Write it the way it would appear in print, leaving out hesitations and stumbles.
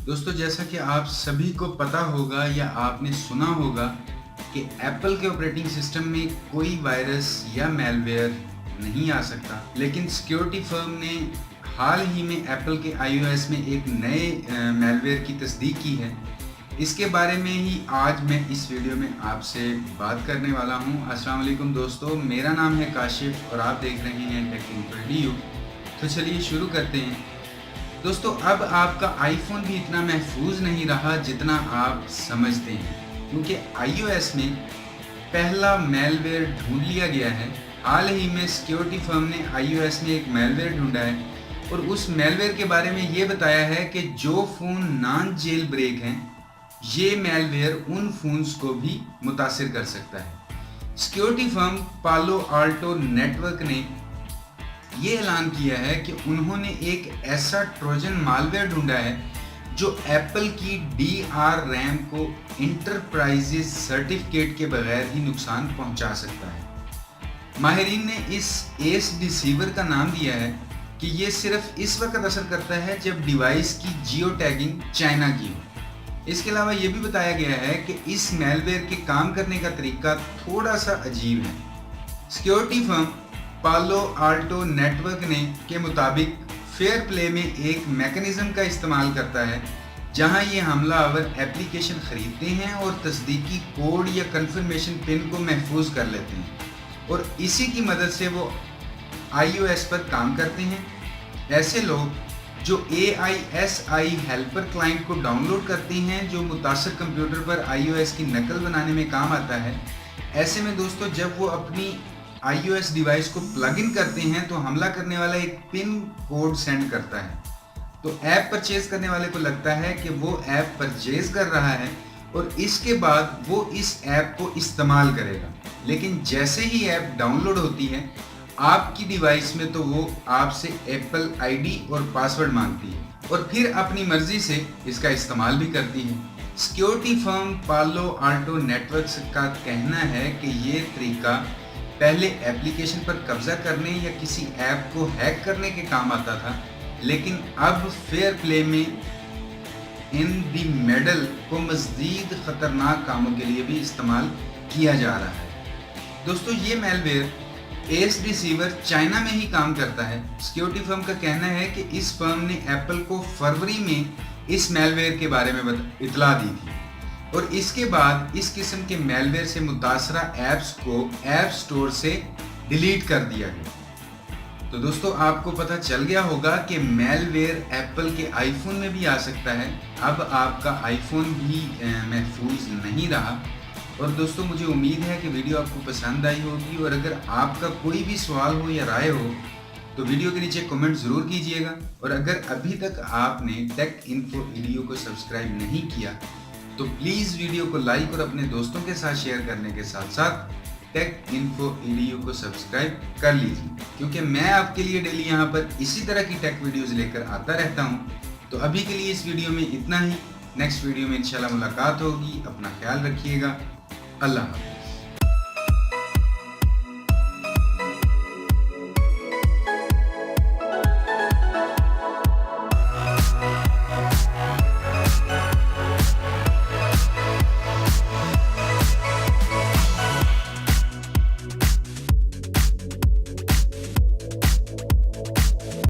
दोस्तों, जैसा कि आप सभी को पता होगा या आपने सुना होगा कि एप्पल के ऑपरेटिंग सिस्टम में कोई वायरस या मैलवेयर नहीं आ सकता, लेकिन सिक्योरिटी फर्म ने हाल ही में एप्पल के iOS में एक नए मैलवेयर की तस्दीक की है। इसके बारे में ही आज मैं इस वीडियो में आपसे बात करने वाला हूं। अस्सलाम वालेकुम दोस्तों, मेरा नाम है काशिफ और आप देख रहे हैं टेक इन्फो वीडियो। तो चलिए शुरू करते हैं। दोस्तों, अब आपका आईफोन भी इतना महफूज नहीं रहा जितना आप समझते हैं, क्योंकि iOS में पहला मैलवेयर ढूंढ लिया गया है। हाल ही में सिक्योरिटी फर्म ने iOS में एक मैलवेयर ढूंढा है और उस मैलवेयर के बारे में ये बताया है कि जो फ़ोन नॉन जेल ब्रेक हैं, ये मैलवेयर उन फोन्स को भी मुतासिर कर सकता है। सिक्योरिटी फर्म पालो आल्टो नेटवर्क ने ये ऐलान किया है कि उन्होंने एक ऐसा ट्रोजन मालवेयर ढूंढा है जो एप्पल की DRM को इंटरप्राइजेज सर्टिफिकेट के बगैर ही नुकसान पहुंचा सकता है। माहिरीन ने इस एस डिसीवर का नाम दिया है कि ये सिर्फ इस वक्त असर करता है जब डिवाइस की जियो टैगिंग चाइना की हो। इसके अलावा ये भी बताया गया है कि इस मैलवेयर के काम करने का तरीका थोड़ा सा अजीब है। सिक्योरिटी फर्म पालो आल्टो नेटवर्क ने के मुताबिक फेयर प्ले में एक मैकेनिज्म का इस्तेमाल करता है जहां ये हमलावर एप्लीकेशन खरीदते हैं और तस्दीकी कोड या कंफर्मेशन पिन को महफूज कर लेते हैं और इसी की मदद से वो iOS पर काम करते हैं। ऐसे लोग जो AISI हेल्पर क्लाइंट को डाउनलोड करते हैं जो मुतासर कंप्यूटर पर iOS की नकल बनाने में काम आता है, ऐसे में दोस्तों जब वो अपनी iOS डिवाइस को प्लग इन करते हैं तो हमला करने वाला एक पिन कोड सेंड करता है। तो ऐप परचेज करने वाले को लगता है कि वो ऐप परचेज कर रहा है और इसके बाद वो इस ऐप को इस्तेमाल करेगा, लेकिन जैसे ही ऐप डाउनलोड होती है आपकी डिवाइस में तो वो आपसे एप्पल ID और पासवर्ड मांगती है और फिर अपनी मर्जी से इसका इस्तेमाल भी करती है। सिक्योरिटी फर्म पालो आल्टो नेटवर्क्स का कहना है कि ये तरीका पहले एप्लीकेशन पर कब्जा करने या किसी ऐप को हैक करने के काम आता था, लेकिन अब फेयर प्ले में इन दी मेडल को मज़ीद ख़तरनाक कामों के लिए भी इस्तेमाल किया जा रहा है। दोस्तों, ये मैलवेयर एस डिसीवर चाइना में ही काम करता है। सिक्योरिटी फर्म का कहना है कि इस फर्म ने एप्पल को फरवरी में इस मैलवेयर के बारे में इतला दी थी और इसके बाद इस किस्म के मैलवेयर से मुतासरा ऐप्स को ऐप स्टोर से डिलीट कर दिया गया। तो दोस्तों, आपको पता चल गया होगा कि मैलवेयर एप्पल के आईफोन में भी आ सकता है। अब आपका आईफोन भी महफूज नहीं रहा। और दोस्तों, मुझे उम्मीद है कि वीडियो आपको पसंद आई होगी और अगर आपका कोई भी सवाल हो या राय हो तो वीडियो के नीचे कमेंट ज़रूर कीजिएगा। और अगर अभी तक आपने टेक इन्फो वीडियो को सब्सक्राइब नहीं किया तो प्लीज़ वीडियो को लाइक और अपने दोस्तों के साथ शेयर करने के साथ साथ टेक इन्फो वीडियो को सब्सक्राइब कर लीजिए, क्योंकि मैं आपके लिए डेली यहाँ पर इसी तरह की टेक वीडियोस लेकर आता रहता हूँ। तो अभी के लिए इस वीडियो में इतना ही। नेक्स्ट वीडियो में इंशाल्लाह मुलाकात होगी। अपना ख्याल रखिएगा। अल्लाह हाफ़िज़।